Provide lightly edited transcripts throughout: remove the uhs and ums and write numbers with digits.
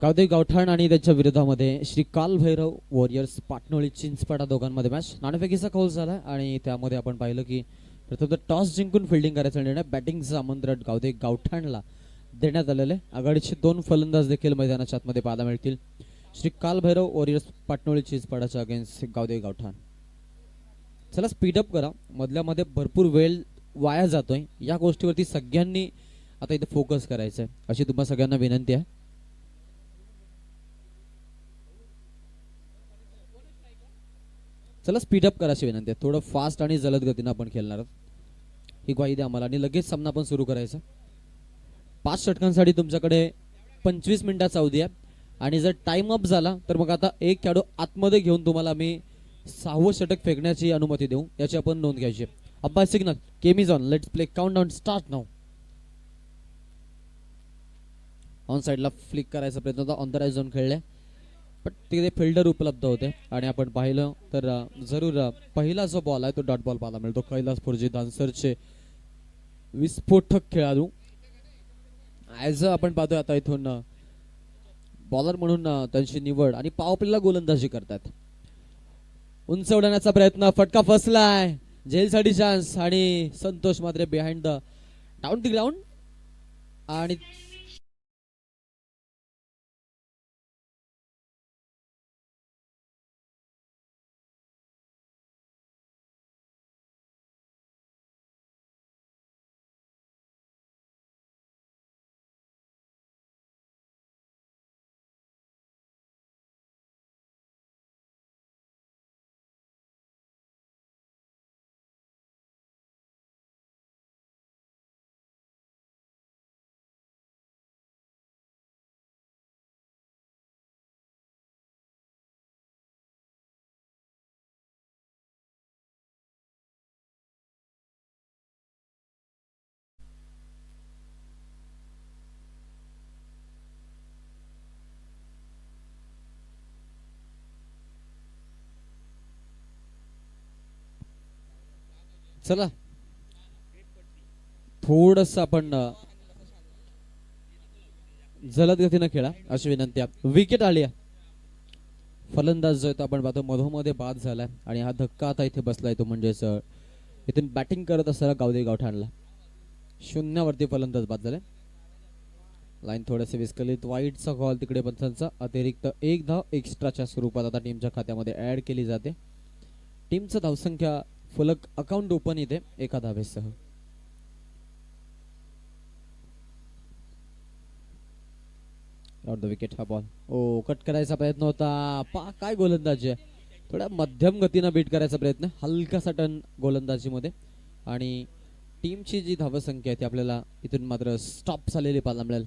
गावदेवी गावठाण आणि त्याच्या विरोधामध्ये श्री कालभैरव वॉरियर्स पाटणोळी चिंचपाडा दोघांमध्ये मॅच नाणेफेकीचा कौल झाला आणि त्यामध्ये आपण पाहिलं की प्रथम टॉस जिंकून फिल्डिंग करायचा निर्णय बॅटिंगचा आमंत्रण गावदेवी गावठाणला देण्यात आलेले आघाडीचे दोन फलंदाज देखील मैदानाच्या आतमध्ये पाहायला मिळतील. श्री कालभैरव वॉरियर्स पाटणोळी चिंचपाडाच्या अगेन्स्ट गावदेवी गावठाण. चला स्पीडअप करा, मधल्या मध्ये भरपूर वेळ वाया जातोय, या गोष्टीवरती सगळ्यांनी आता इथे फोकस करायचं आहे अशी तुम्हा सगळ्यांना विनंती आहे. चला स्पीडअप करायची विनंती आहे, थोडं फास्ट आणि जलद गतीनं आपण खेळणार आहोत ही ग्वाही द्या आम्हाला आणि लगेच सामना आपण सुरू करायचा. 5 षटकांसाठी तुमच्याकडे 25 मिनिटाचा अवधी आहे आणि जर टाइम अप झाला तर मग आता एक खेळाडू आतमध्ये घेऊन तुम्हाला मी 6वं षटक फेकण्याची अनुमती देऊ, याची आपण नोंद घ्यायची. अब्बा signal game is on, let's play countdown start now. On साइडला फ्लिक करायचा प्रयत्न होता, ऑन द राईट झोन खेळले पण तिथे फिल्डर उपलब्ध होते आणि आपण पाहिलं तर जरूर पहिला जो बॉल आहे तो डॉट बॉल पाहायला मिळतो. कैलास फुर्जी दानसरचे विस्फोटक खेळाडू ॲज आपण पाहतोय आता इथून बॉलर म्हणून त्यांची निवड आणि पॉवर प्लेला गोलंदाजी करतात. उंच उडवण्याचा प्रयत्न, फटका फसलाय, झेलसाठी चान्स आणि संतोष मात्र behind the down the ground आणि चला थोडस आपण जलद गतीनं खेळा अशी विनंती आहे. विकेट आली आहे, फलंदाज जो आहे तो आपण पाहतो मधोमध्ये बाद झालाय आणि हा धक्का आता इथे बसलाय तो म्हणजेच इथून बॅटिंग करत असताना गावदेवी गावठाणला शून्यावरती फलंदाज बाद झाले. लाईन थोडेसे विस्कलित, वाईटचा कॉल तिकडे पंचांचा अतिरिक्त एक धाव एक्स्ट्राच्या स्वरूपात आता टीमच्या खात्यामध्ये ऍड केली जाते. टीमचं धावसंख्या फलक अकाउंट ओपन इथे एका धावेसह. आउट द विकेट हा बॉल कट करायचा प्रयत्न होता, काय गोलंदाजी आहे, थोड्या मध्यम गतीनं बीट करायचा प्रयत्न, हलकासा टर्न गोलंदाजीमध्ये आणि टीमची जी धावसंख्या आहे ती आपल्याला इथून मात्र स्टॉप झालेली पाहायला मिळेल.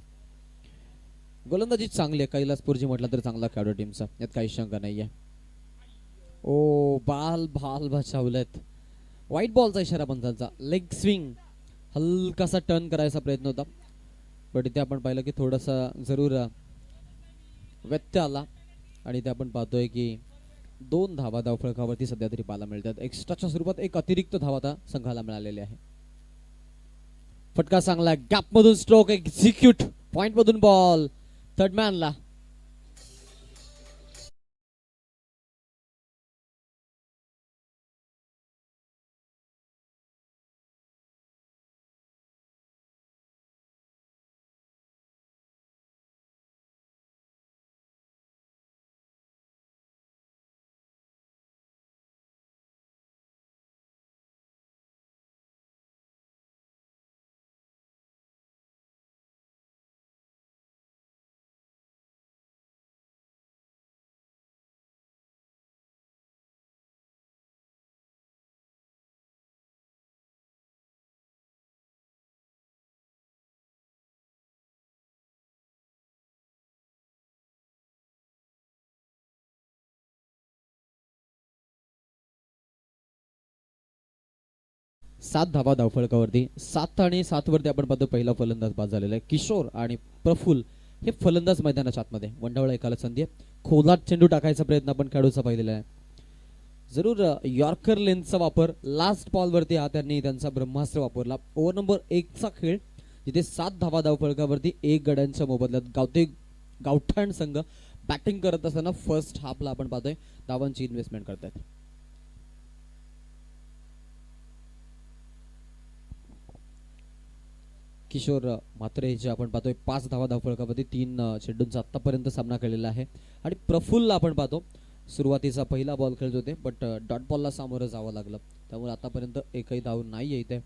गोलंदाजी चांगली आहे, कैलासपूरजी म्हटलं तर चांगला खेळाडू टीमचा, यात काही शंका नाहीये. बाल बचावलेत, व्हाईट बॉलचा इशारा पंचांचा, लेग स्विंग, हलकासा टर्न करायचा प्रयत्न होता पण इथे आपण पाहिलं की थोडासा जरूर व्यत्यय आला आणि इथे आपण पाहतोय की 2 धावा धावफलकावरती सध्या तरी पाहायला मिळतात. एक्स्ट्राच्या स्वरूपात एक अतिरिक्त धाव आता संघाला मिळालेली आहे. फटका चांगला, गॅप मधून स्ट्रोक एक्झिक्यूट, पॉइंट मधून बॉल थर्ड मॅनला. सात धावा धावफलकावरती, 7 आणि 7 वरती आपण पाहतो पहिला फलंदाज बाद झालेला आहे. किशोर आणि प्रफुल्ल हे फलंदाज मैदानाच्या आतमध्ये. वंडावळा एकाला संधी आहे, खोलात चेंडू टाकायचा प्रयत्न आपण खेळूचा पाहिलेला आहे. जरूर यॉर्कर लेन्सचा वापर, लास्ट बॉल वरती हा त्यांनी त्यांचा ब्रह्मास्त्र वापरला. ओव्हर नंबर 1 चा खेळ जिथे 7 धावा धावफलकावरती 1 गड्यांच्या मोबदल्यात गावदेवी गावठाण संघ बॅटिंग करत असताना फर्स्ट हाफला आपण पाहतोय धावांची इन्व्हेस्टमेंट करतायत. किशोर म्हात्रे जे आपण पाहतोय 5 धावा धावफलकामध्ये 3 चेंडूंचा आतापर्यंत सामना केलेला आहे. आणि प्रफुल्ल आपण पाहतो सुरुवातीचा पहिला बॉल खेळत होते बट डॉट बॉलला सामोरं जावं लागलं, त्यामुळे आतापर्यंत एकही धाव नाही इथे.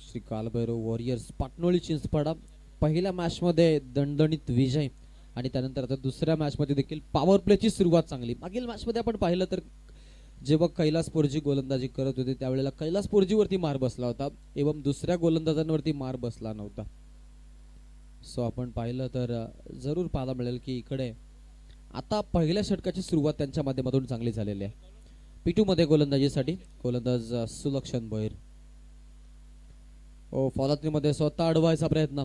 श्री कालभैरव वॉरियर्स पाटणोळी चिंचपाडा पहिल्या मॅच मध्ये दणदणीत विजय आणि त्यानंतर आता दुसऱ्या मॅच मध्ये देखील पॉवर प्लेची सुरुवात चांगली. मागील मॅच मध्ये आपण पाहिलं तर जेव्हा कैलास पोरजी गोलंदाजी करत होते त्यावेळेला कैलास पोरजीवरती मार बसला होता एवं दुसऱ्या गोलंदाजांवरती मार बसला नव्हता. सो आपण पाहिलं तर जरूर पाहायला मिळेल की इकडे आता पहिल्या षटकाची सुरुवात त्यांच्या माध्यमातून चांगली झालेली आहे. P2 मध्ये गोलंदाजीसाठी गोलंदाज सुलक्षण भोईर. फॉलोथ्रीमध्ये स्वतः अडवायचा प्रयत्न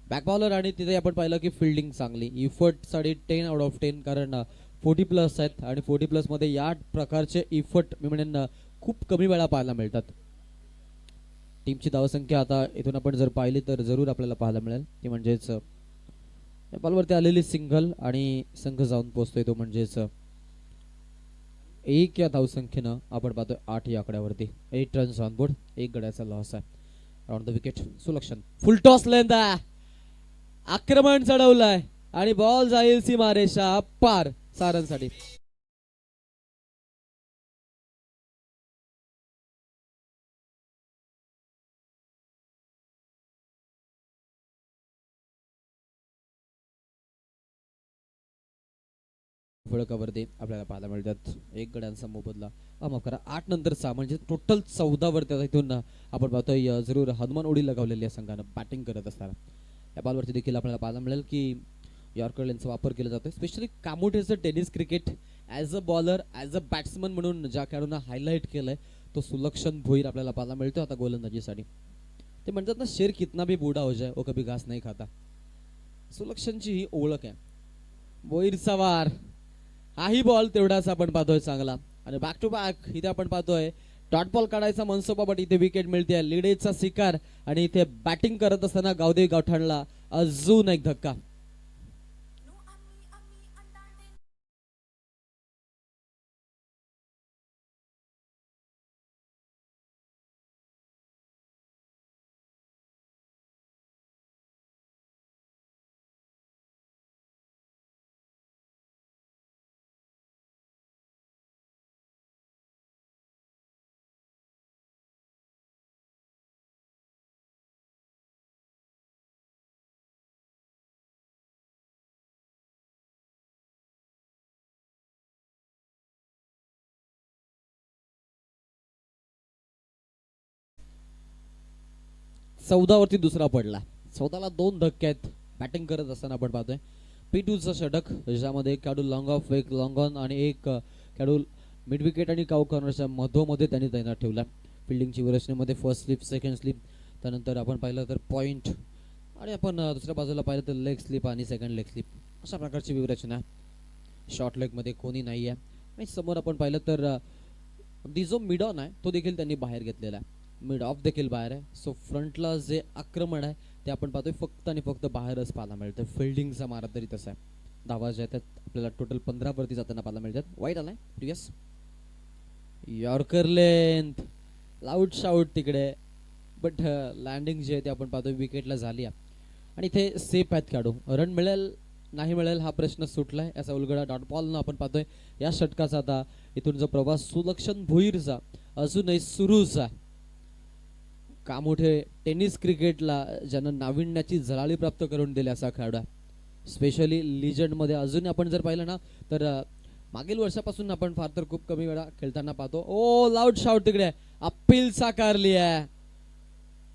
बॅक बॉलर आणि तिथे आपण पाहिलं की फिल्डिंग चांगली. इफर्ट साठी 10 आउट ऑफ 10 कारण 40+ आहेत आणि 40+ मध्ये या प्रकारचे इफर्ट मी म्हणेन खूप कमी वेळा पाहायला मिळतात. टीमची धावसंख्या आता इथून आपण जर पाहिली तर जरूर आपल्याला पाहायला मिळेल ती म्हणजेच बॉलवरती आलेली सिंगल आणि संघ जाऊन पोहोचतोय तो म्हणजेच 1 या धावसंख्येनं आपण पाहतोय 8 या आकड्यावरती. 8 रन्स ऑन बोर्ड, 1 गड्याचा लॉस आहे. Round the wicket Sulakshan full toss लेंदा आक्रमण चढवलंय आणि बॉल जाईल सीमारेषा पार सारनसाठी. फळकावरती आपल्याला पाहायला मिळतात 1 गड्यांचा मोबदला. माफ करा 8 नंतरचा म्हणजे टोटल 14 वरती इथून आपण पाहतोय जरूर हनुमान उडी लगावलेली आहे संघानं बॅटिंग करत असताना. या बॉलवरती देखील आपल्याला पाहायला मिळेल की यॉर्कर लेनचा वापर केला जातो. स्पेशली कामोठेचं tennis cricket as a bowler as a batsman म्हणून ज्या खेळाडूंना हायलाईट केलंय तो सुलक्षण भोईर आपल्याला पाहायला मिळतो आता गोलंदाजीसाठी. ते म्हणतात ना शेर कितना भी बूढ़ा हो जाए वो कभी घास नाही खाता. सुलक्षणची ही ओळख आहे. भोईरचा वार हाही बॉल तेवढाच आपण पाहतोय चांगला आणि बॅक टू बॅक इथे आपण पाहतोय डॉट बॉल काढायचा मनसोबा बट इथे विकेट मिळते. लीडेजचा शिकार आणि इथे बॅटिंग करत असताना गावदेवी गावठाणला अजून एक धक्का. चौदा वरती दुसरा पडला. 14ला 2 धक्के आहेत बॅटिंग करत असताना आपण पाहतोय. P2चं षटक ज्यामध्ये एक खेळाडू लॉंग ऑफ एक लॉंग ऑन आणि एक खेळाडू मिड विकेट आणि काऊ कॉर्नरच्या मधोमध्ये त्यांनी तैनात ठेवला. फिल्डिंगची विरचनेमध्ये फर्स्ट स्लिप सेकंड स्लिप त्यानंतर आपण पाहिलं तर पॉइंट आणि आपण दुसऱ्या बाजूला पाहिलं तर लेग स्लिप आणि सेकंड लेग स्लिप अशा प्रकारची विरचना. शॉर्ट लेगमध्ये कोणी नाही आहे आणि समोर आपण पाहिलं तर अगदी जो मिड ऑन आहे तो देखील त्यांनी बाहेर घेतलेला आहे. मिड ऑफ देखील बाहेर आहे. सो फ्रंटला जे आक्रमण आहे ते आपण पाहतोय फक्त आणि फक्त बाहेरच पाहायला मिळतं. फिल्डिंगचा मारा तरी तसा आहे. धावा ज्या आहेत आपल्याला टोटल 15 वरती जाताना पाहायला मिळतात. वाईट आलाय previous yorker length loud shout तिकडे बट लँडिंग जे आहे ते आपण पाहतोय विकेटला झाली आहे आणि इथे सेफ आहेत खेळाडू. रन मिळेल नाही मिळेल हा प्रश्न सुटलाय. याचा उलगडा डॉट बॉलनं आपण पाहतोय या षटकाचा. आता इथून जो प्रवास सुलक्षण भोईरचा अजूनही सुरूच आहे. कामोठे टेनिस क्रिकेटला ज्यानं नाविन्याची झळाळी प्राप्त करून दिली असा खेळाडू स्पेशली लिजंड मध्ये अजून आपण जर पाहिलं ना तर मागील वर्षापासून आपण फार तर खूप कमी वेळा खेळताना पाहतो. ओ लाऊड शाउट तिकडे अपील साकारली आहे.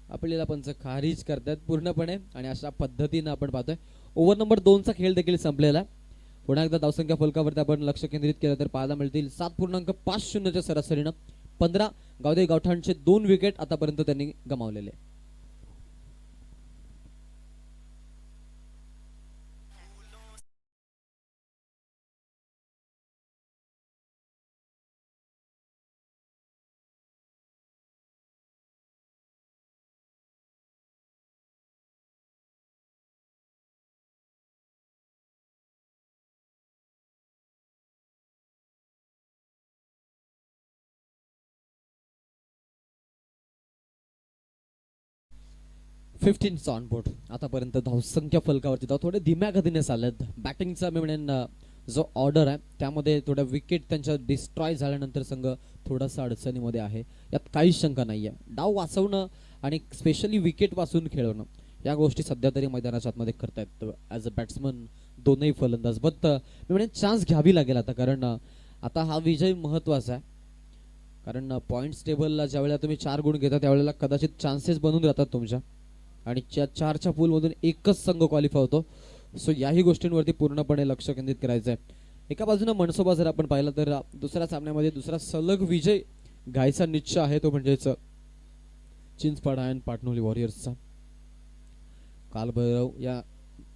अपीलला पंच खारिज करतात पूर्णपणे आणि अशा पद्धतीनं आपण पाहतोय ओव्हर नंबर 2चा खेळ देखील संपलेला. पुन्हा एकदा धावसंख्या फलकावरती आपण लक्ष केंद्रित केलं तर पाहायला मिळतील 7.50च्या सरासरीनं 15 गावदेवी गावठाणचे 2 विकेट आतापर्यंत त्यांनी गमावलेले. 15 ऑन बोर्ड. आतापर्यंत धावसंख्या फलकावरती धाव थोडे धीम्या गतीने चालत. बॅटिंगचा मी म्हणेन जो ऑर्डर आहे त्यामध्ये थोड्या विकेट त्यांच्या डिस्ट्रॉय झाल्यानंतर संघ थोडासा अडचणीमध्ये आहे, यात काहीच शंका नाही आहे. डाव वाचवणं आणि स्पेशली विकेट वाचून खेळवणं या गोष्टी सध्या तरी मैदानाच्या आतमध्ये करतायत ॲज अ बॅट्समन दोनही फलंदाज. बट मी म्हणेन चान्स घ्यावी लागेल आता, कारण आता हा विजय महत्त्वाचा आहे. कारण पॉईंट्स टेबलला ज्यावेळेला तुम्ही 4 गुण घेता त्यावेळेला कदाचित चान्सेस बनून राहतात तुमच्या, आणि 4च्या पूलमधून एकच संघ क्वालिफाय होतो. सो याही गोष्टींवरती पूर्णपणे लक्ष केंद्रित करायचं आहे. एका बाजूने मनसोबा जर आपण पाहिलं तर दुसऱ्या सामन्यामध्ये दुसरा सलग विजय घ्यायचा निश्चय आहे, तो म्हणजेच चिंचपाडा अँड पाटणोली वॉरियर्सचा. कालभैरव या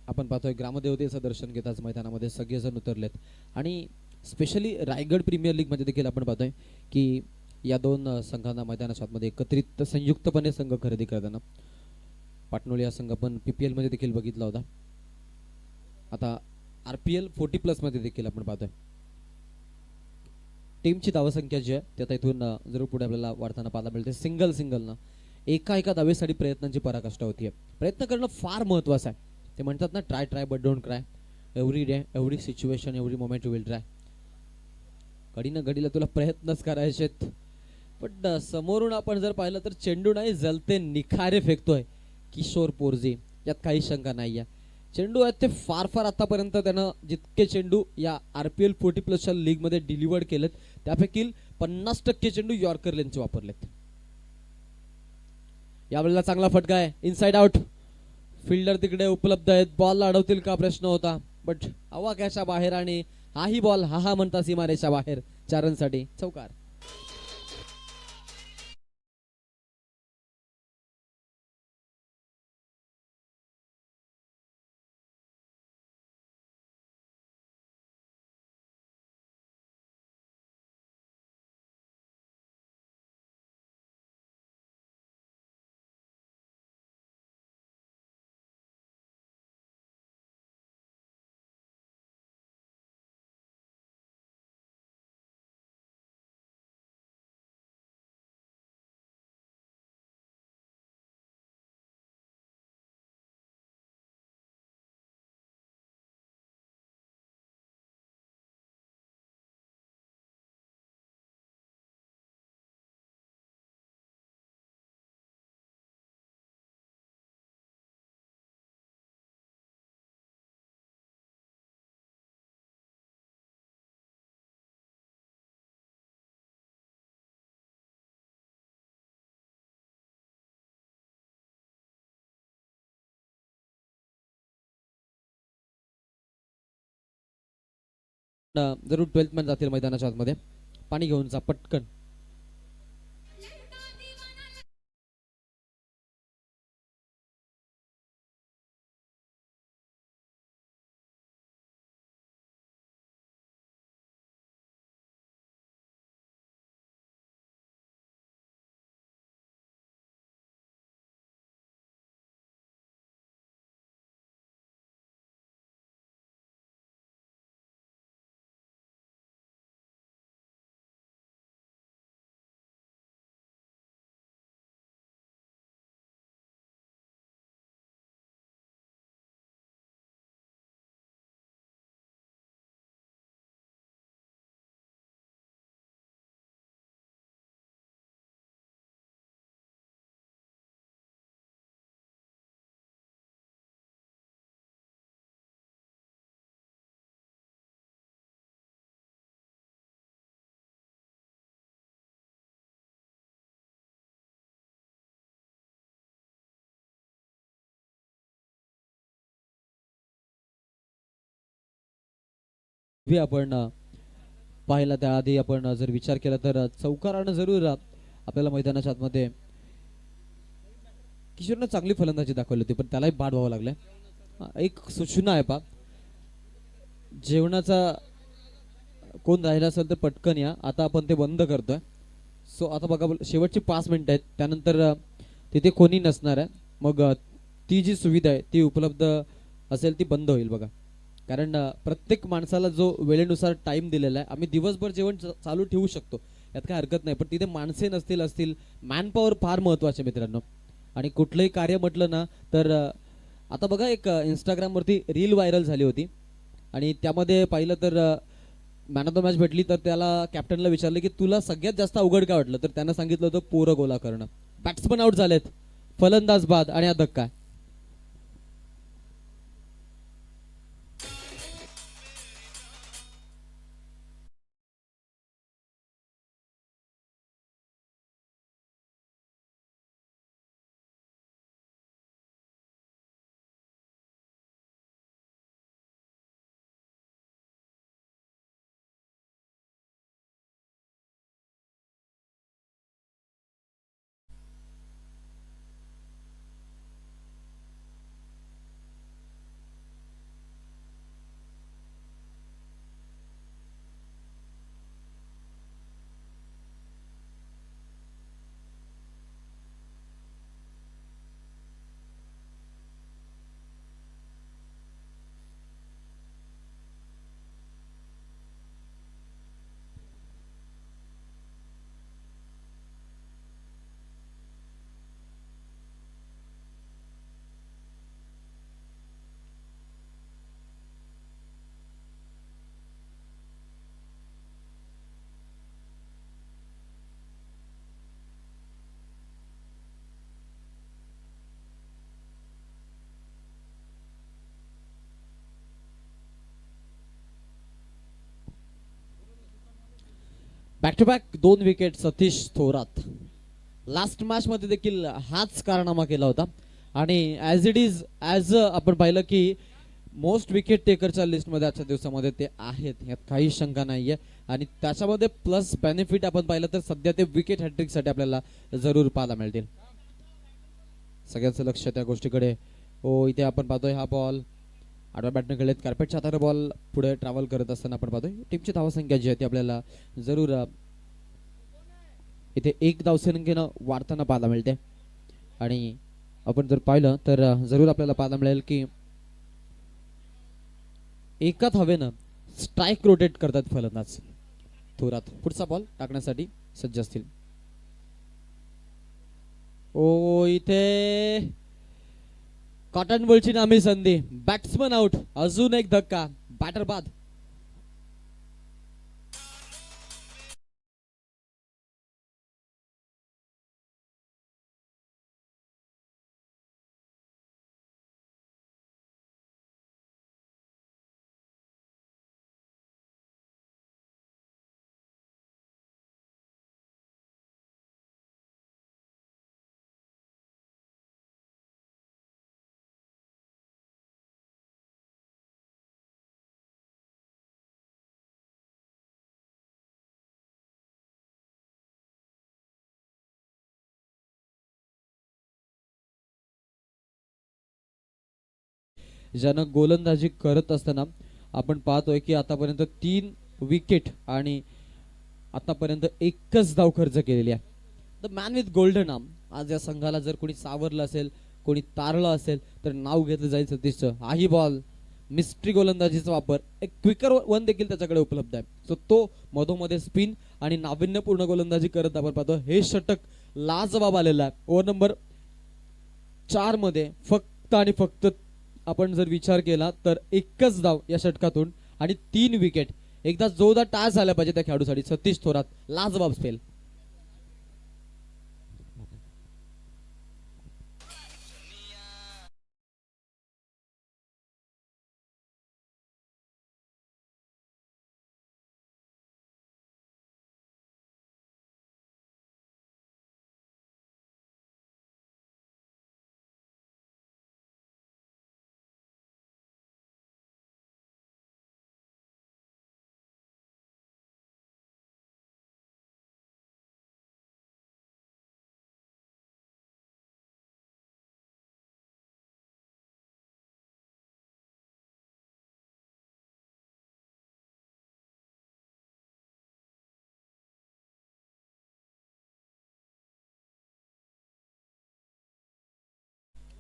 आपण पाहतोय ग्रामदेवतेचं दर्शन घेताच मैदानामध्ये सगळेजण उतरलेत. आणि स्पेशली रायगड प्रीमियर लीग मध्ये देखील आपण पाहतोय की या दोन संघांना मैदानाच्या आतमध्ये एकत्रित संयुक्तपणे संघ खरेदी करताना पाटणोली हा संघ आपण PPL मध्ये देखील बघितला होता. आता RPL 40+ मध्ये देखील आपण पाहतोय टीमची धावसंख्या जी आहे ती आता इथून जरूर पुढे आपल्याला वाढताना पाहायला मिळते. सिंगल एका धावेसाठी प्रयत्नांची पराकाष्ठा होतीये. प्रयत्न करणं फार महत्वाचं आहे. ते म्हणतात ना, try but don't cry. Every day every situation every moment you will try. घडीनं घडीला तुला प्रयत्नच करायचेत. पण समोरून आपण जर पाहिलं तर चेंडू नाही जलते निखारे फेकतोय किशोर पोरजी, यात काही शंका नाही आहे. चेंडू आहेत ते फार आतापर्यंत त्यानं जितके चेंडू या RPL 40+ लीग मध्ये डिलिव्हर्ड केलेत त्यापैकी 50% चेंडू यॉर्कर लेनचे वापरलेत. यावेळेला चांगला फटका आहे, इनसाइड आउट. फिल्डर तिकडे उपलब्ध आहेत, बॉल अडवतील का प्रश्न होता, बट आवाक्याच्या बाहेर आणि हाही बॉल हा म्हणता सीमारेच्या बाहेर. 4 रनसाठी चौकार. जरूर 12th मॅन जातील मैदानाच्या आतमध्ये. पाणी घेऊन जा पटकन. आपण पाहिला त्याआधी आपण जर विचार केला तर चौकारानं जरूर आपल्याला मैदानाच्या आतमध्ये किशोरनं चांगली फलंदाजी दाखवली होती, पण त्यालाही बाद व्हावं लागलंय. एक सूचना आहे पा, जेवणाचा कोण राहिला असेल तर पटकन या, आता आपण ते बंद करतोय. सो आता बघा शेवटची 5 मिनिटं आहेत, त्यानंतर तिथे कोणी नसणार आहे. मग ती जी सुविधा आहे ती उपलब्ध असेल ती बंद होईल बघा. कारण प्रत्येक माणसाला जो वेळेनुसार टाइम दिलेला आहे, आम्ही दिवसभर जेवण चालू ठेवू शकतो, यात काय हरकत नाही. पण तिथे माणसे असतील मॅन पॉवर फार महत्वाचे मित्रांनो. आणि कुठलंही कार्य म्हटलं ना तर आता बघा एक इंस्टाग्रामवरती रील व्हायरल झाली होती आणि त्यामध्ये पाहिलं तर मॅन ऑफ द मॅच भेटली तर त्याला कॅप्टनला विचारलं की तुला सगळ्यात जास्त अवघड काय वाटलं तर त्यानं सांगितलं होतं पोरं गोला करणं. बॅट्समन आउट झालेत, फलंदाज बाद आणि हा धक्का. Back to back 2 wicket Satish Thorat. Last match मध्ये देखील हाच कारनामा केला होता आणि ॲज इट इज ॲज आपण पाहिलं की मोस्ट विकेट टेकरच्या लिस्टमध्ये आजच्या दिवसामध्ये ते आहेत, यात काही शंका नाहीये. आणि त्याच्यामध्ये प्लस बेनिफिट आपण पाहिलं तर सध्या ते विकेट हॅट्रिकसाठी आपल्याला जरूर पाहायला मिळतील. सगळ्यांचं लक्ष त्या गोष्टीकडे. हो, इथे आपण पाहतोय हा बॉल आडव्या बॅटने खेळलेत, कार्पेटच्या हाताने बॉल पुढे ट्रॅव्हल करत असताना आपण पाहतोय टीमची धावसंख्या जी आहे ती आपल्याला जरूर इथे 1 धावसंख्येनं वाढताना पाहायला मिळते. आणि आपण जर पाहिलं तर जरूर आपल्याला पाहायला मिळेल की एका धावेनं स्ट्राईक रोटेट करतात फलंदाज थोरात. पुढचा बॉल टाकण्यासाठी सज्ज असतील. ओ, इथे कॉटन बॉलची नामी संधी, बॅट्समन आउट, अजून एक धक्का, बॅटर बाद. ज्यानं गोलंदाजी करत असताना आपण पाहतोय की आतापर्यंत 3 विकेट आणि आतापर्यंत एकच धाव खर्च केलेली आहे. The man with golden arm. आज या संघाला जर कोणी सावरलं असेल, कोणी तारलं असेल तर नाव घेतलं जाईल सतीशचं. हाही बॉल मिस्ट्री गोलंदाजीचा वापर, एक क्विकर वन देखील त्याच्याकडे उपलब्ध आहे. सो तो मधोमध्ये स्पिन आणि नाविन्यपूर्ण गोलंदाजी करत आपण पाहतो. हे षटक लाजवाब आलेला आहे. ओव्हर नंबर 4 मध्ये फक्त आणि फक्त आपण जर विचार केला तर एकच धाव या षटकातून आणि 3 विकेट. एकदा जोरदार टाच झाला पाहिजे त्या खेळाडूसाठी. सतीश थोरात लाजवाब स्पेल.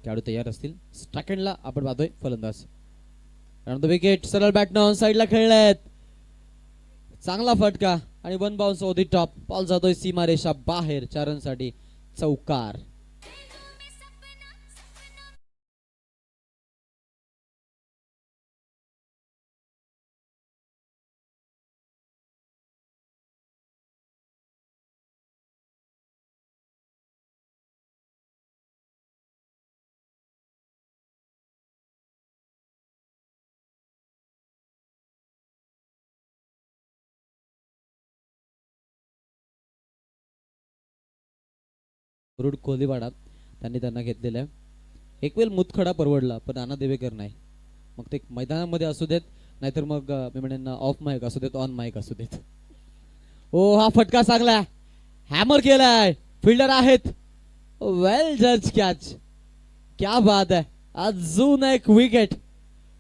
खेळाडू तयार असतील. सेकंडला आपण पाहतोय फलंदाज. विकेट सरळ बॅटनं ऑन साइडला खेळलेत. चांगला फटका आणि 1 bounce over the top. Ball जातोय सीमारेषा बाहेर. 4 रनसाठी चौकार. रुड कोहलीवाडा त्यांनी त्यांना घेतलेलं आहे. एक वेळ मुतखडा परवडला पण नाना देवेकर नाही. मग ते मैदानामध्ये असू देत नाहीतर मग मी म्हणेन ऑफ माईक असू देत ऑन माईक असू देत. ओ हा फटका चांगला हॅमर केलाय फिल्डर आहेत. वेल जज कॅच. क्या बात आहे. अजून एक विकेट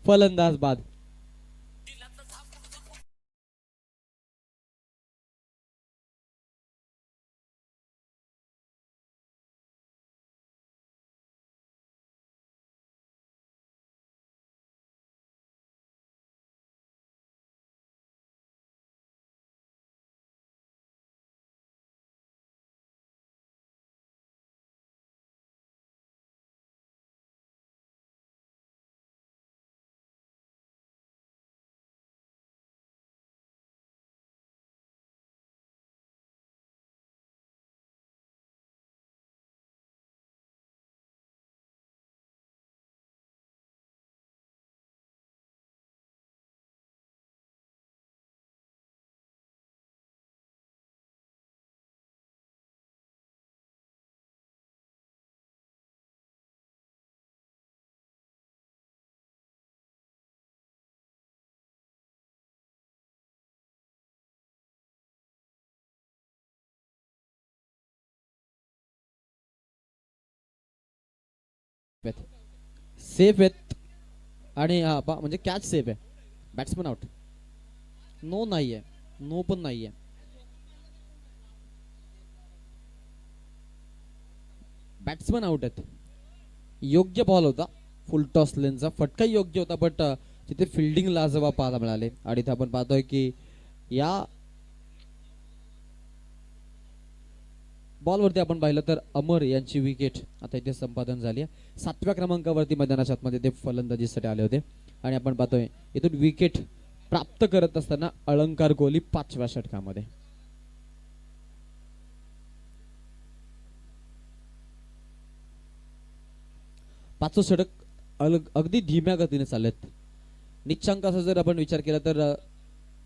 फलंदाज बाद. सेफ आहेत आणि हा म्हणजे कॅच सेफ आहे. Batsman out. नो नाहीये. नो पण नाहीये. बॅट्समन आउट आहेत. योग्य बॉल होता. फुल टॉस लेनचा फटका योग्य होता बट तिथे फिल्डिंग लाजवाब पाहायला मिळाले. आणि इथे आपण पाहतोय की या बॉलवरती आपण पाहिलं तर अमर यांची विकेट आता इथे संपादन झाली आहे. 7व्या क्रमांकावरती मैदानाच्या आतमध्ये ते फलंदाजीसाठी आले होते. आणि आपण पाहतोय इथून विकेट प्राप्त करत असताना अलंकार कोहली 5व्या षटकामध्ये. पाचवं षटक अगदी धीम्या गतीने चाललेत. निच्चांकाचा जर आपण विचार केला तर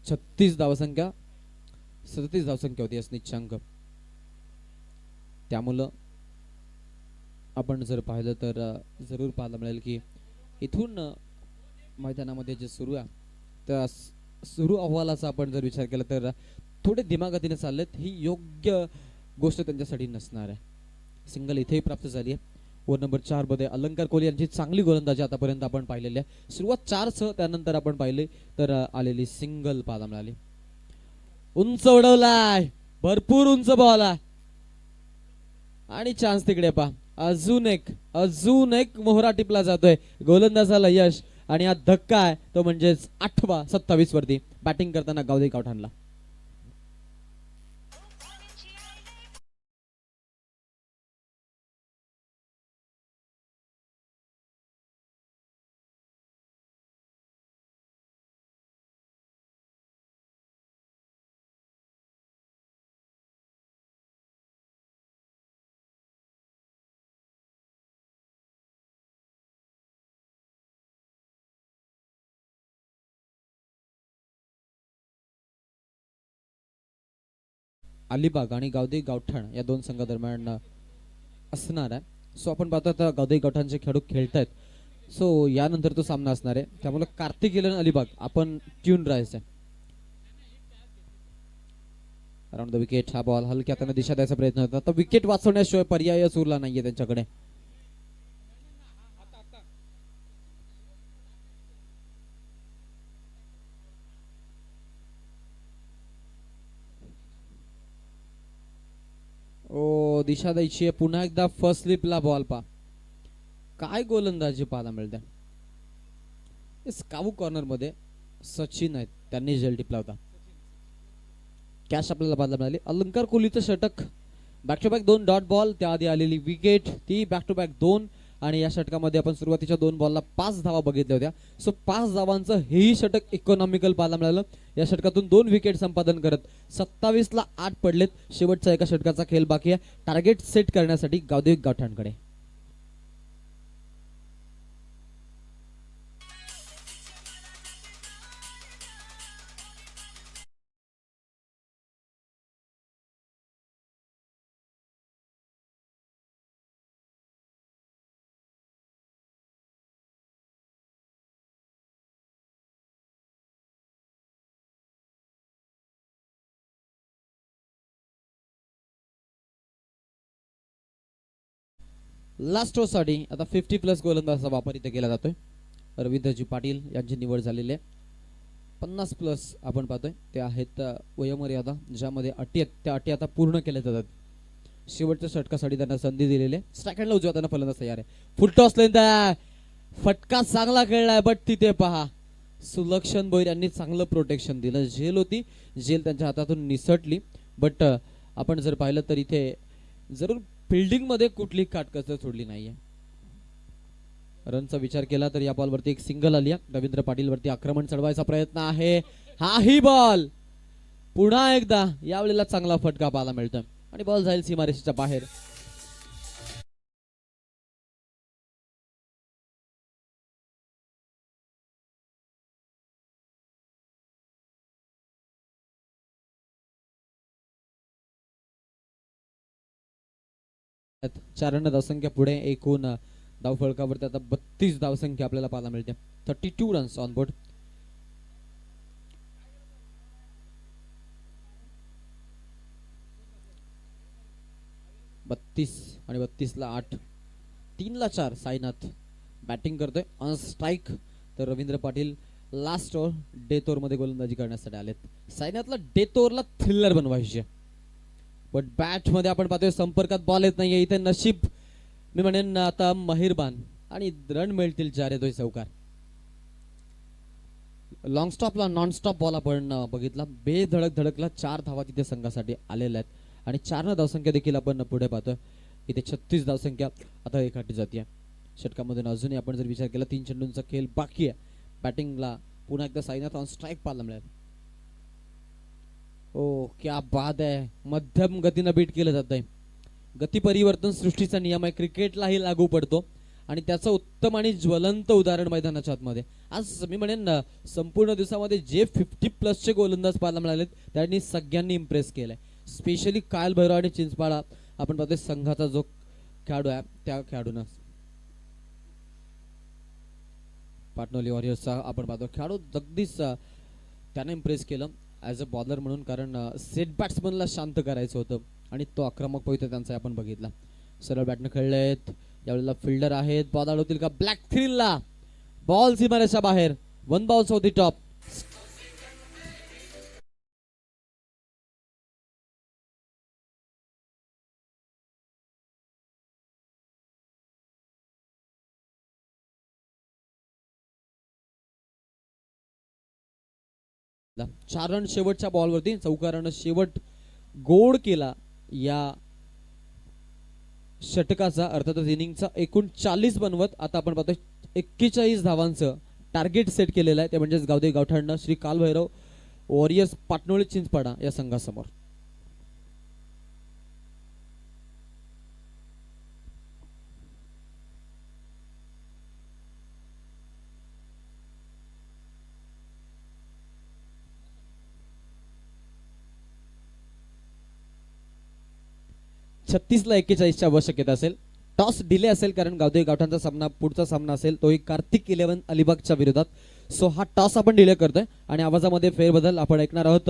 36 धावसंख्या 37 धावसंख्या होती निच्चांक. त्यामुळं आपण जर पाहिलं तर जरूर पाहायला मिळेल की इथून मैदानामध्ये जे सुरू आहे त्या सुरू अहवालाचा आपण जर विचार केला तर थोडे धीमागतीने चाललेत. ही योग्य गोष्ट त्यांच्यासाठी नसणार आहे. सिंगल इथेही प्राप्त झाली आहे. ओव्हर नंबर 4 मध्ये अलंकार कोहली यांची चांगली गोलंदाजी आतापर्यंत आपण पाहिलेली आहे. सुरुवात 4 त्यानंतर आपण पाहिले तर आलेली सिंगल पाहायला मिळाली. उंच उडवलाय भरपूर उंच बॉल आहे आणि चान्स तिकडे पहा. अजून एक मोहरा टिपला जातोय गोलंदाजाला यश. आणि हा धक्का आहे तो म्हणजेच 27 वरती बॅटिंग करताना गावदे गावठाणला. अलिबाग आणि गावदे गावठाण या दोन संघादरम्यान असणार आहे. सो आपण पाहतो आता गावदे गावठाणचे खेळाडू खेळतायत. सो यानंतर तो सामना असणार आहे. त्यामुळे कार्तिक इलन अलिबाग आपण ट्यून राहायचं. अराउंड द विकेट हा बॉल हलक्या हाताने दिशा द्यायचा प्रयत्न होता. तर विकेट वाचवण्याशिवाय पर्यायच उरला नाहीये त्यांच्याकडे. ओ दिशा द्यायची पुन्हा एकदा फर्स्ट स्लिपला बॉल पा. काय गोलंदाजी पाहायला मिळते. स्कावू कॉर्नर मध्ये सचिन आहेत त्यांनी झेल टिपला होता. कॅश आपल्याला पाहायला मिळाली. अलंकार कोहलीचं षटक back to back 2 dot ball त्याआधी आलेली विकेट ती बॅक टू बॅक 2. आणि या षटकामध्ये आपण सुरुवातीच्या 2 बॉलला 5 धावा बघितल्या होत्या. सो 5 धावांचं हेही षटक इकॉनॉमिकल पाहायला मिळालं. या षटकातून 2 विकेट संपादन करत 27ला 8 पडलेत. शेवटचा एका षटकाचा खेळ बाकी आहे टार्गेट सेट करण्यासाठी गावदेवी गावठाणकडे. लास्ट साठी आता 50+ गोलंदाजाचा वापर इथे केला जातोय. रवींद्रजी पाटील यांची निवड झालेली आहे. 50+ आपण पाहतोय ते आहेत वयोमर्यादा ज्यामध्ये अटी आहेत त्या अटी आता पूर्ण केल्या जातात. शेवटच्या षटकासाठी त्यांना संधी दिलेली आहे. स्ट्राईक उजवा त्यांना फलंदाज तयार आहे. फुल टॉस लेंदा फटका चांगला खेळलाय बट तिथे पहा सुलक्षण भोईर यांनी चांगलं प्रोटेक्शन दिलं. झेल होती, झेल त्यांच्या हातातून निसटली बट आपण जर पाहिलं तर इथे जरूर फिल्डिंग मध्ये कुठली काटकसर सोडली नाहीये. रनचा विचार केला तर या बॉलवरती एक सिंगल आली आहे. रवींद्र पाटील वरती आक्रमण चढवायचा प्रयत्न आहे. हाही बॉल पुन्हा एकदा यावेळेला चांगला फटका पाहायला मिळतोय आणि बॉल जाईल सीमारेषेच्या बाहेर. चार रन धावसंख्या पुढे एकूण धाव फलकावरती आता 32 धावसंख्या आपल्याला पाहायला मिळते. 32 रन्स ऑन बोर्ड. आणि 32ला 8, 3ला 4. साईनाथ बॅटिंग करतोय ऑन स्ट्राईक तर Ravindra Patil last over death over मध्ये गोलंदाजी करण्यासाठी आलेत. साईनाथला डेथ ओव्हरला थ्रिलर बनवायची बट बॅट मध्ये आपण पाहतोय संपर्कात बॉल येत नाहीये. इथे नशीब मी म्हणेन आता महिरबान आणि रन मिळतील 4 येतोय चौकार. लॉंग स्टॉपला नॉन स्टॉप बॉल आपण बघितला. बेधडक धडकला 4 धावा तिथे संघासाठी आलेल्या आहेत आणि 4 धावसंख्या देखील आपण पुढे पाहतोय. इथे 36 धावसंख्या आता एकाठी जाते. षटकामधून अजूनही आपण जर विचार केला 3 चेंडूंचा खेळ बाकी आहे. बॅटिंगला पुन्हा एकदा साईनाथ ऑन स्ट्राईक पाहायला मिळेल. ओ क्या बात आहे. मध्यम गतीनं बीट केलं जात आहे. गती परिवर्तन सृष्टीचा नियम आहे, क्रिकेटलाही लागू पडतो आणि त्याचं उत्तम आणि ज्वलंत उदाहरण मैदानाच्या आतमध्ये आज मी म्हणेन संपूर्ण दिवसामध्ये जे 50+ गोलंदाज पाहायला मिळालेत त्यांनी सगळ्यांनी इम्प्रेस केलंय. स्पेशली कायल भैरव आणि चिंचपाडा आपण पाहतोय संघाचा जो खेळाडू आहे त्या खेळाडूंना पाटणोली वॉरियर्सचा आपण पाहतो खेळाडू जगदीश त्याने इम्प्रेस केलं ॲज अ बॉलर म्हणून, कारण सेट बॅट्समनला शांत करायचं होतं आणि तो आक्रमक पवित्र त्यांचा आपण बघितला. सरळ बॅटनं खेळलेत. यावेळेला फिल्डर आहेत. बॉल अडवतील का? ब्लॅक थ्रिलला बॉल सीमारेषा बाहेर. 1 बॉल्स ऑफ द टॉप. चार रन शेवटच्या बॉलवरती. चौकारानं शेवट गोड केला या षटकाचा, अर्थातच इनिंगचा एकूण 40 बनवत आता आपण पाहतोय 41 धावांचं टार्गेट सेट केलेलं आहे. ते म्हणजेच गावदेवी गावठाणनं श्री कालभैरव वॉरियर्स पाटणोळी चिंचपाडा या संघासमोर. ला 41ची आवश्यकता असेल. टॉस डिले असेल कारण गावदेवी गावठाणचा सामना पुढचा सामना असेल तोही कार्तिक 11 अलिबागच्या विरोधात. सो हा टॉस आपण डिले करतोय आणि आवाजामध्ये फेरबदल आपण ऐकणार आहोत.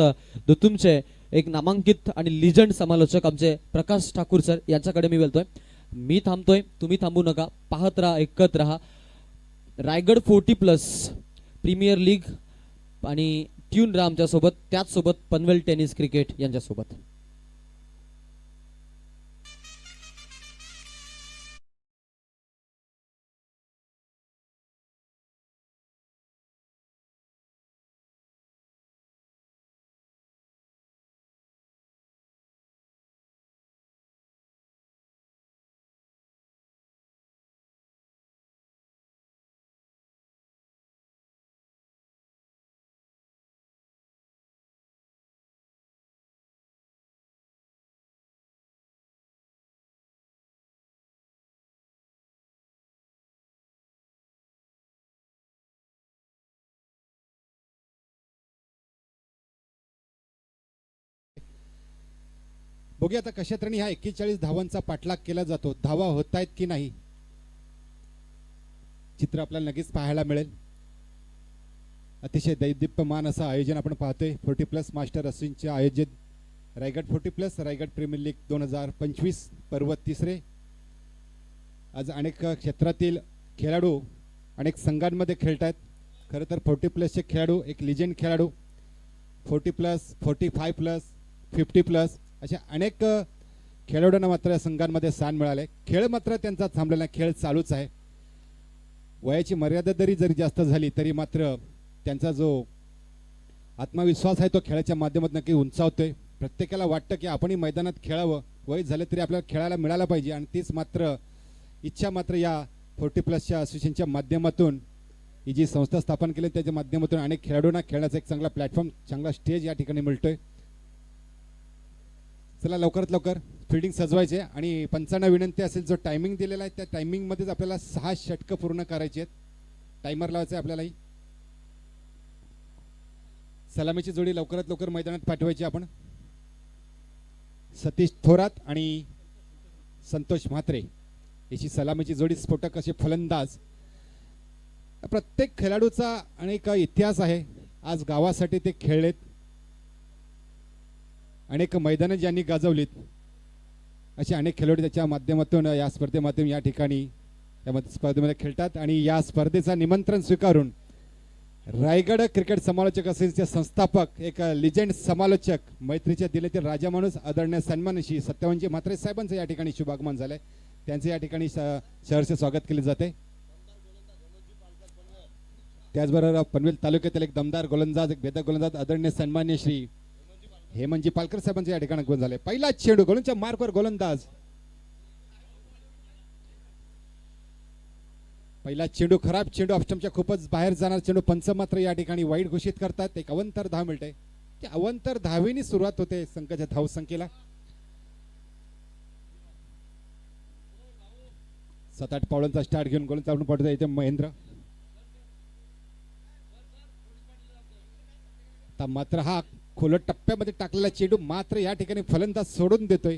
तुमचे एक नामांकित आणि लिजंड समालोचक आमचे प्रकाश ठाकूर सर यांच्याकडे मी बोलतोय. मी थांबतोय, तुम्ही थांबू नका. पाहत राहा, ऐकत राहा. रायगड 40+ प्रीमियर लीग आणि ट्यून राहा आमच्या सोबत, त्याच सोबत पनवेल टेनिस क्रिकेट यांच्यासोबत. बघूया आता कशा तऱ्हेने ह्या 41 धावांचा पाठलाग केला जातो. धावा होत आहेत की नाही चित्र आपल्याला नक्कीच पाहायला मिळेल. अतिशय दैदिप्यमान असं आयोजन आपण पाहतोय. 40+ मास्टर अश्विनचे आयोजित रायगड 40+ रायगड प्रीमियर लीग 2025 पर्व 3. आज अनेक क्षेत्रातील खेळाडू अनेक संघांमध्ये खेळत आहेत. खरं तर 40+ खेळाडू, एक लिजेंड खेळाडू, 40+, 45+, 50+ अशा अनेक खेळाडूंना मात्र या संघांमध्ये स्थान मिळाले. खेळ मात्र त्यांचा थांबलेला नाही, खेळ चालूच आहे. वयाची मर्यादा जरी जास्त झाली तरी मात्र त्यांचा जो आत्मविश्वास आहे तो खेळाच्या माध्यमातून नक्की उंचावतोय. प्रत्येकाला वाटतं की आपणही मैदानात खेळावं, वय झालं तरी आपल्याला खेळायला मिळायला पाहिजे, आणि तीच मात्र इच्छा मात्र या 40+च्या असोसिएशनच्या माध्यमातून ही जी संस्था स्थापन केली त्याच्या माध्यमातून अनेक खेळाडूंना खेळण्याचा एक चांगला प्लॅटफॉर्म, चांगला स्टेज या ठिकाणी मिळतोय. चला लवकरात लवकर फिल्डिंग सजवायचे आणि पंचांना विनंती असेल, जो टायमिंग दिलेला आहे त्या टायमिंगमध्येच आपल्याला 6 षटकं पूर्ण करायची आहेत. टायमर लावायचं आहे आपल्यालाही. सलामीची जोडी लवकरात लवकर मैदानात पाठवायची आपण. सतीश थोरात आणि संतोष म्हात्रे याची सलामीची जोडी, स्फोटक असे फलंदाज. प्रत्येक खेळाडूचा अनेक इतिहास आहे. आज गावासाठी ते खेळलेत, अनेक मैदानं ज्यांनी गाजवलीत असे अनेक खेळाडू त्याच्या माध्यमातून या स्पर्धेमाध्यम या ठिकाणी या स्पर्धेमध्ये खेळतात. आणि या स्पर्धेचा निमंत्रण स्वीकारून रायगड क्रिकेट समालोचक असोसिएशनचे संस्थापक, एक लिजेंड समालोचक, मैत्रीच्या दिलेतील राजा माणूस, आदरणीय सन्मानशी सत्यवानजी म्हात्रे साहेबांचं या ठिकाणी शुभागमन झालंय. त्यांचे या ठिकाणी सहर्ष स्वागत केले जाते. त्याचबरोबर पनवेल तालुक्यातील एक दमदार गोलंदाज, एक भेदक गोलंदाज, आदरणीय सन्मान्य श्री हेमंतजी पालकर साहेबांचे या ठिकाणी गोल झाले. पहिला चेंडू गोलंच्या मार्कवर गोलंदाज, पहिला चेंडू खराब चेंडू, ऑफस्टंपच्या खूपच बाहेर जाणार चेंडू. पंच मात्र या ठिकाणी वाईट घोषित करतात. एक अवंतर धाव मिळते. त्या अवंतर धावेनी सुरुवात होते संघाच्या धावसंख्येला. 7-8 पावलांचा स्टार्ट घेऊन गोलंदाज आपण पाठवतो इथे महेंद्र. आता मात्र हा खोलट टप्प्यामध्ये टाकलेला चेंडू मात्र या ठिकाणी फलंदाज सोडून देतोय.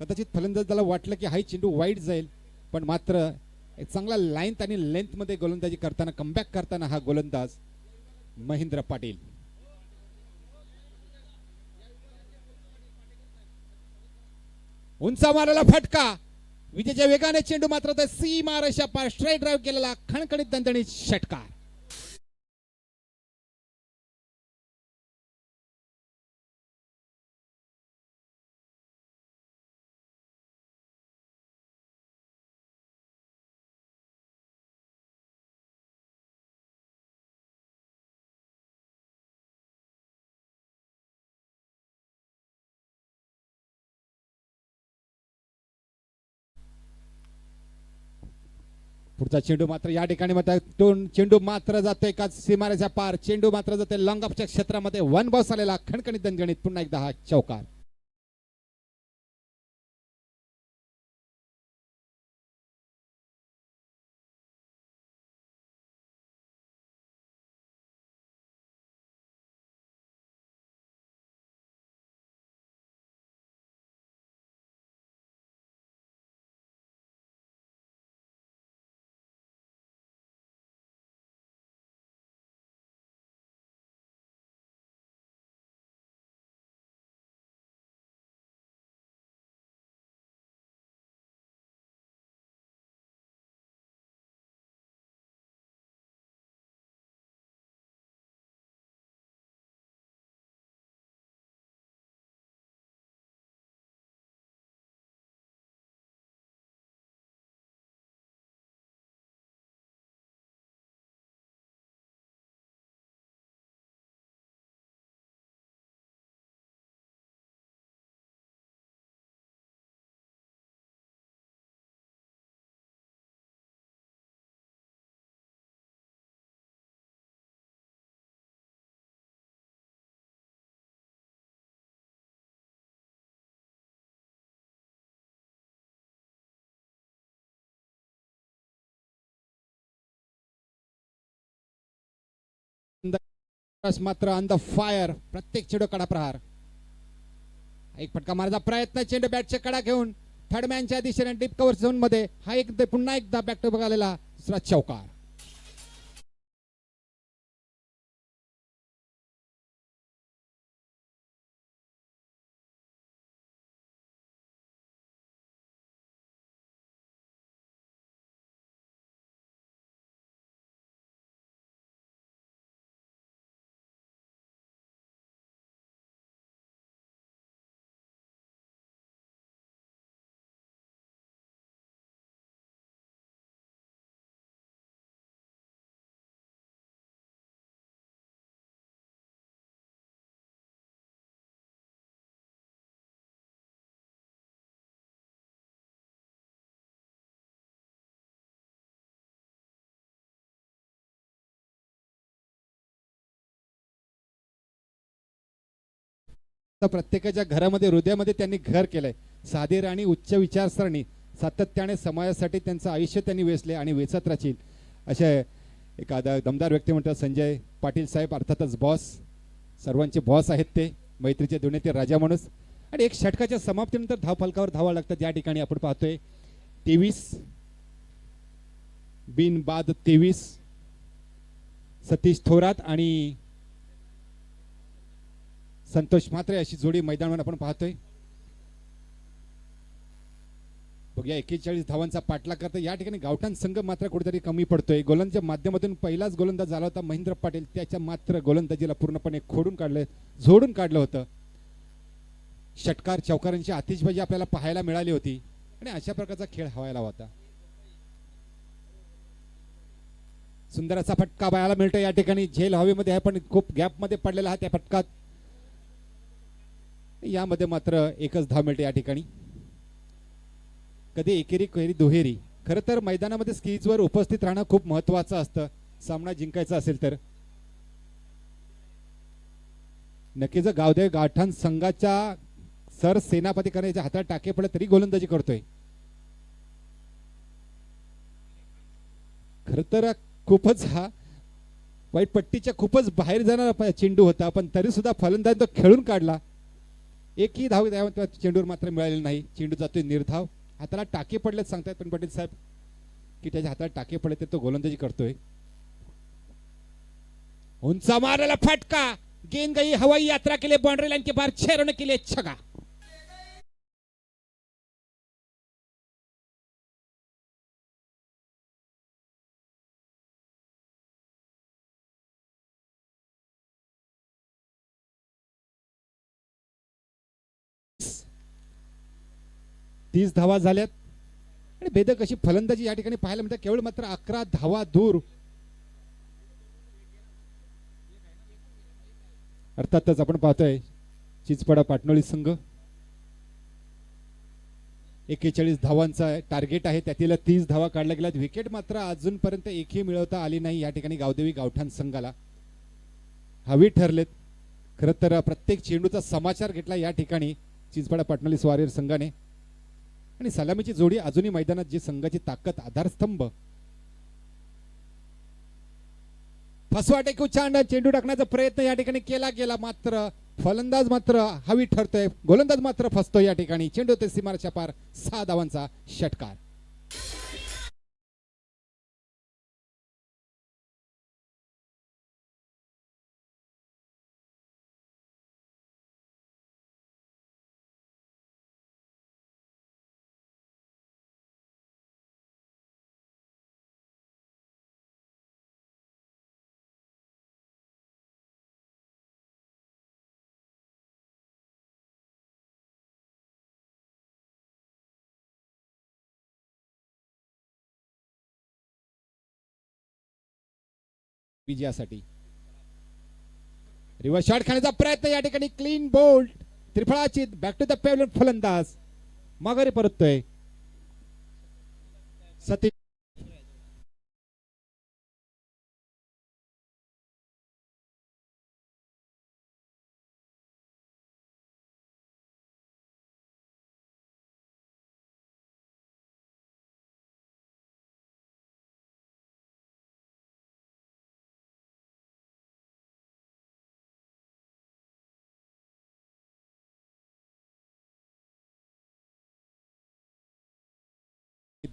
कदाचित फलंदाजाला वाटलं की हा चेंडू वाईट जाईल, पण मात्र एक चांगला लाईन आणि लेंथ मध्ये गोलंदाजी करताना, कमबॅक करताना हा गोलंदाज महेंद्र पाटील. उंचा मारलेला फटका, विजेच्या वेगाने चेंडू मात्र सीमा रेषा पार स्ट्राईक ड्राईव्ह केलेला खणखणीत दणदणीत षटकार. पुढचा चेंडू मात्र या ठिकाणी चेंडू मात्र जातोय का सीमारेच्या पार. चेंडू मात्र जाते लॉंग ऑफच्या क्षेत्रामध्ये. 1 बॉस आलेला खणखणीत दणदणीत पुन्हा एकदा हा चौकार. मात्र ऑन द फायर. प्रत्येक चेंडू कडा प्रहार. एक फटका मारायचा प्रयत्न, चेंडू बॅटच्या कडा घेऊन थर्ड मॅनच्या दिशेने डीप कव्हर झोन मध्ये. हा एक पुन्हा एकदा बॅक टू बॅक आलेला दुसरा चौकार. प्रत्येकाच्या घरामध्ये हृदयामध्ये त्यांनी घर केलंय. साधे आणि उच्च विचारसरणी सातत्याने समाजासाठी त्यांचं आयुष्य त्यांनी वेचले आणि वेचत राहतील असे एखादा दमदार व्यक्तिमत्व संजय पाटील साहेब, अर्थातच बॉस, सर्वांचे बॉस आहेत ते, मैत्रीचे दुनियेतील राजा माणूस. आणि एक षटकाच्या समाप्तीनंतर धावफलकावर धावा लागतात. या ठिकाणी आपण पाहतोय 23 बिन बाद 23 सतीश थोरात आणि संतोष म्हात्रे अशी जोडी मैदानावर आपण पाहतोय. बघूया 41 धावांचा पाठलाग करतो. या ठिकाणी गावठाण संघ मात्र कुठेतरी कमी पडतोय. गोलंदाजीच्या माध्यमातून पहिलाच गोलंदाज झाला होता महेंद्र पाटील, त्याच्या मात्र गोलंदाजीला पूर्णपणे झोडून काढलं होतं. षटकार चौकारांची आतिषबाजी आपल्याला पाहायला मिळाली होती आणि अशा प्रकारचा खेळ व्हायला होता. सुंदर असा फटका पाहायला मिळतो या ठिकाणी. झेल हवेमध्ये आहे पण खूप गॅप मध्ये पडलेला हा त्या फटकात. यामध्ये मात्र एकच धाव मिळते या ठिकाणी. कधी एकेरी कधी दुहेरी. खरं तर मैदानामध्ये स्कीजवर उपस्थित राहणं खूप महत्वाचं असतं सामना जिंकायचा असेल तर. नक्कीच गावदेव गावठाण संघाच्या सर सेनापती करायच्या हातात टाके पडले तरी गोलंदाजी करतोय. खर तर खूपच हा वाईट पट्टीच्या खूपच बाहेर जाणारा चेंडू होता पण तरी सुद्धा फलंदाज तो खेळून काढला. एकही धाव त्या चेंडूवर मात्र मिळालेली नाही. चेंडू जातोय निर्धाव. हाताला टाके पडलेत सांगतायत पण पाटील साहेब की त्याच्या हाताला टाके पडले तर तो गोलंदाजी करतोय. उंचा मारलेला फटका. गेंद गई हवाई यात्रा के लिए बाउंड्री लाइन के बाहर 6 रनों के लिए छक्का. तीस धावा झाल्यात आणि भेदक अशी फलंदाजी या ठिकाणी पाहायला मिळते. केवळ मात्र 11 धावा दूर. अर्थातच आपण पाहतोय चिचपाडा पाटणोळी संघ 41 धावांचा टार्गेट आहे. त्यातील 30 धावा काढल्या गेल्यात. विकेट मात्र अजूनपर्यंत एकही मिळवता आली नाही या ठिकाणी गावदेवी गावठाण संघाला. हवी ठरलेत. खरं तर प्रत्येक चेंडूचा समाचार घेतला या ठिकाणी चिचपाडा पाटणोली स्वारीर संघाने. आणि सलामीची जोडी अजूनही मैदानात जी संघाची ताकद आधारस्तंभ. फसवा टेकू चांड चेंडू टाकण्याचा प्रयत्न या ठिकाणी केला गेला मात्र फलंदाज मात्र हवी ठरतोय. गोलंदाज मात्र फसतोय या ठिकाणी. चेंडू ते सीमारेषेच्या पार 6 धावांचा षटकार. विजयासाठी रिव्हर्स शॉट खेळण्याचा प्रयत्न या ठिकाणी. Clean bold. त्रिफळाची बॅक टू द पेव्हलियन. फलंदाज माघारी परततोय. सतीश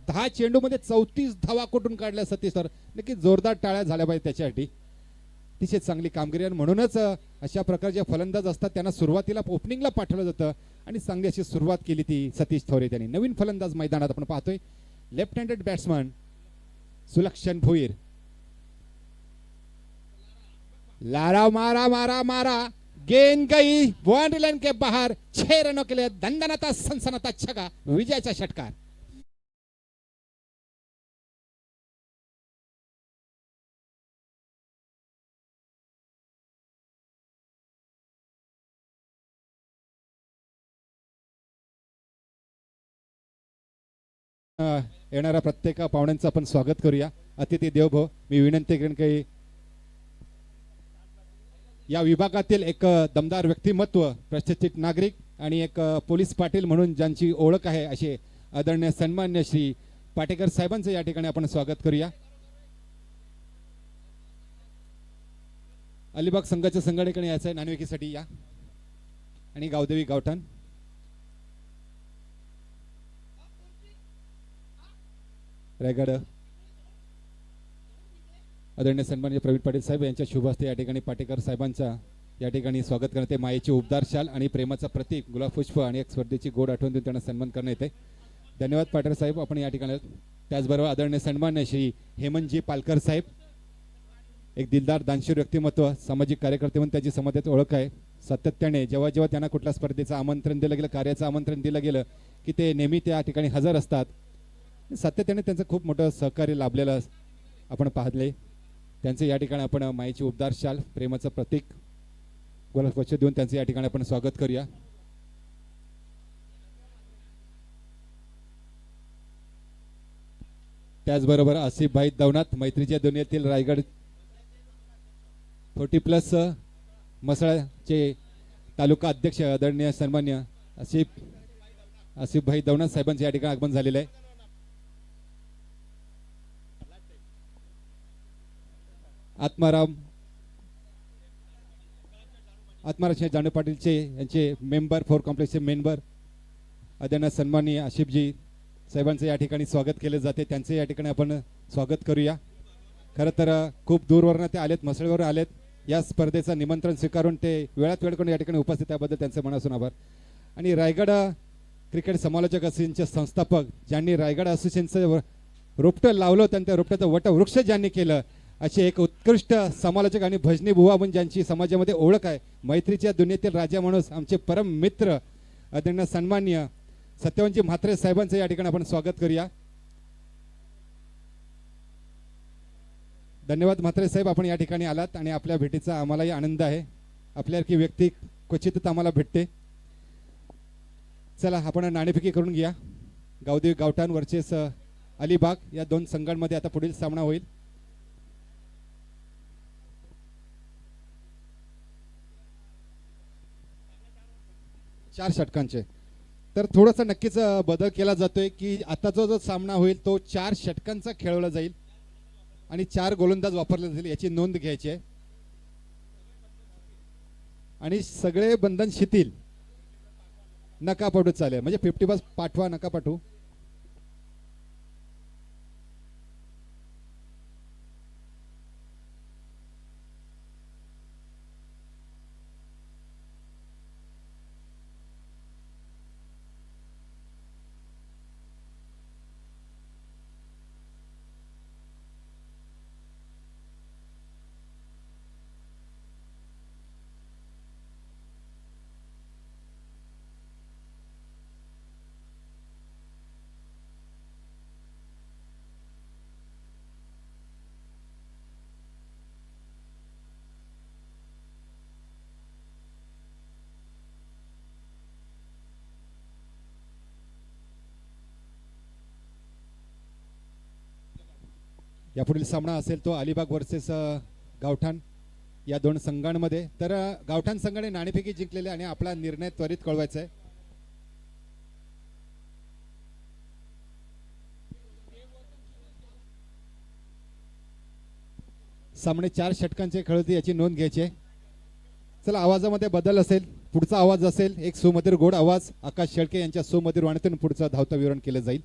दहा चेंडू मध्ये 34 धावा कुठून काढल्या सतीश सर. नक्की जोरदार टाळ्या झाल्या पाहिजे त्याच्यासाठी. अतिशय चांगली कामगिरी आणि म्हणूनच अशा प्रकारचे फलंदाज असतात त्यांना सुरुवातीला ओपनिंगला पाठवलं जातं आणि चांगली अशी सुरुवात केली ती सतीश थोरे त्यांनी. नवीन फलंदाज मैदानात आपण पाहतोय लेफ्ट हँडेड बॅट्समन सुलक्षण भोईर. लारा मारा मारा मारा. गेंद गई बाउंड्री लाइन के बाहर. 6 रनों के लिए दणदणाता सनसनाता छक्का. विजयाचा षटकार. येणाऱ्या प्रत्येक पाहुण्यांचं आपण स्वागत करूया. अतिथी देवभव. मी विनंती करेन की या विभागातील एक दमदार व्यक्तिमत्व, प्रतिष्ठित नागरिक आणि एक पोलीस पाटील म्हणून ज्यांची ओळख आहे असे आदरणीय सन्मान्य श्री पाटेकर साहेबांचं या ठिकाणी आपण स्वागत करूया. अलिबाग संघाच्या संघटनेकडे यायचं आहे नाणेफेकीसाठी या. आणि गावदेवी गावठाण रायगड आदरणीय सन्माननीय प्रवीण पाटील साहेब यांच्या शुभ हस्ते या ठिकाणी पाटेकर साहेबांचा या ठिकाणी स्वागत करण्यात येते. मायेची उबदार शाल आणि प्रेमाचा प्रतीक गुलाब पुष्प आणि एक स्पर्धेची गोड आठवण देऊन त्यांना सन्मान करण्यात येते. धन्यवाद पाटेकर साहेब, आपण या ठिकाणी. त्याचबरोबर आदरणीय सन्मान्य श्री हेमंतजी पालकर साहेब, एक दिलदार दानशूर व्यक्तिमत्व, सामाजिक कार्यकर्ते म्हणून त्याची समाजात ओळख आहे. सातत्याने जेव्हा जेव्हा त्यांना कुठल्या स्पर्धेचं आमंत्रण दिलं गेलं, कार्याचं आमंत्रण दिलं गेलं की ते नेहमी त्या ठिकाणी हजर असतात. सातत्याने त्यांचं खूप मोठं सहकार्य लाभलेलं आपण पाहले. त्यांचं या ठिकाणी आपण मायेची उबदार शाल, प्रेमाचं प्रतीक गुलाब पुष्प देऊन त्यांचं या ठिकाणी आपण स्वागत करूया. त्याचबरोबर आसिफभाई दवनाथ, मैत्रीच्या दुनियेतील रायगड 40+ मसाळ्याचे तालुका अध्यक्ष आदरणीय सन्मान्य आसिफभाई दवनाथ साहेबांचे या ठिकाणी आगमन झालेलं आहे. आत्माराम जानू पाटीलचे यांचे मेंबर, 4 कॉम्प्लेक्सचे मेंबर आदरणीय सन्माननीय आशिफजी साहेबांचं या ठिकाणी स्वागत केले जाते. त्यांचे या ठिकाणी आपण स्वागत करूया. खरं तर खूप दूरवरून ते आलेत, मसळीवर आलेत. या स्पर्धेचं निमंत्रण स्वीकारून ते वेळात वेळ करून या ठिकाणी उपस्थित, त्याबद्दल त्यांचे मनापासून आभार. आणि रायगड क्रिकेट समालोचक असोसिएशनचे संस्थापक, ज्यांनी रायगड असोसिएशनचं रोपटं लावलं, त्यांच्या रोपट्याचं वटवृक्ष ज्यांनी केलं, असे एक उत्कृष्ट समालोचक आणि भजनी बुवा म्हणून ज्यांची समाजामध्ये ओळख आहे, मैत्रीच्या दुनियेतील राजा माणूस, आमचे परम मित्र आदरणीय सन्माननीय सत्यवंतजी म्हात्रे साहेबांचं या ठिकाणी आपण स्वागत करूया. धन्यवाद म्हात्रे साहेब, आपण या ठिकाणी आलात आणि आपल्या भेटीचा आम्हालाही आनंद आहे. आपल्यासारखी व्यक्ती क्वचितच आम्हाला भेटते. चला आपण नाणेफेकी करून घ्या. गावदेवी गावठाण वर्सेस अलिबाग या 2 संघांमध्ये आता पुढील सामना होईल. चार षटकांचे. तर थोडासा नक्कीच बदल केला जातोय की आता जो सामना होईल तो 4 षटकांचा खेळवला जाईल आणि 4 गोलंदाज वापरले जातील, याची नोंद घ्यायची आहे. आणि सगळे बंधन शिथिल, नका पाठवू चालेल, म्हणजे 50 पाठवा, नका पाठवू. यापुढील सामना असेल तो अलिबाग वर्सेस गावठाण या 2 संघांमध्ये. तर गावठाण संघाने नाणेफेकी जिंकलेली आणि आपला निर्णय त्वरित कळवायचा आहे. सामने 4 षटकांचे खेळ होते, याची नोंद घ्यायची आहे. चला, आवाजामध्ये बदल असेल. पुढचा आवाज असेल एक सुमधुर गोड आवाज, आकाश शेळके यांच्या सुमधुर वाणीतून पुढचं धावतं विवरण केलं जाईल.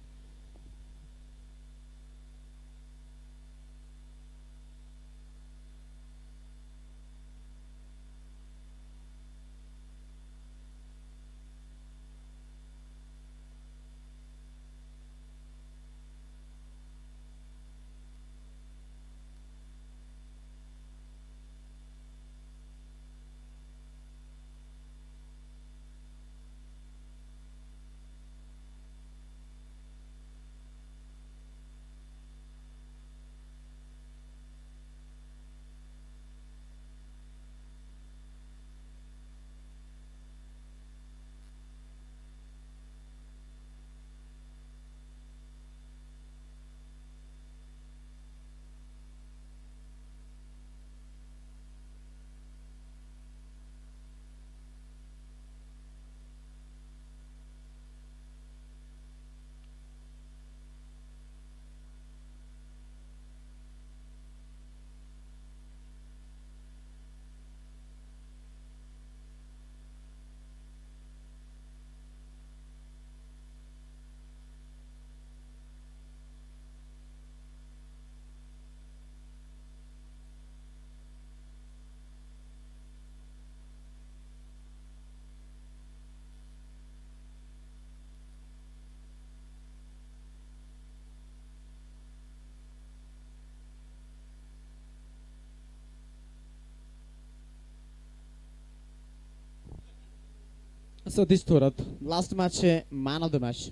सतीश थोरात लास्ट मॅच आहे मॅन ऑफ द मॅच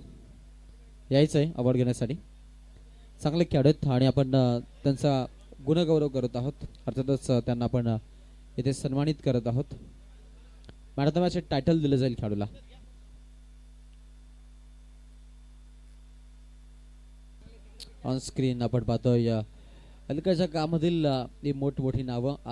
यायचं आहे अवॉर्ड घेण्यासाठी. चांगले खेळाडू आहेत आणि आपण त्यांचा गुणगौरव करत आहोत. अर्थातच त्यांना आपण इथे सन्मानित करत आहोत. Man of the match title दिलं जाईल खेळाडूला. ऑन स्क्रीन आपण पाहतोय अलीकडच्या काळामधील ही मोठमोठी नावं आज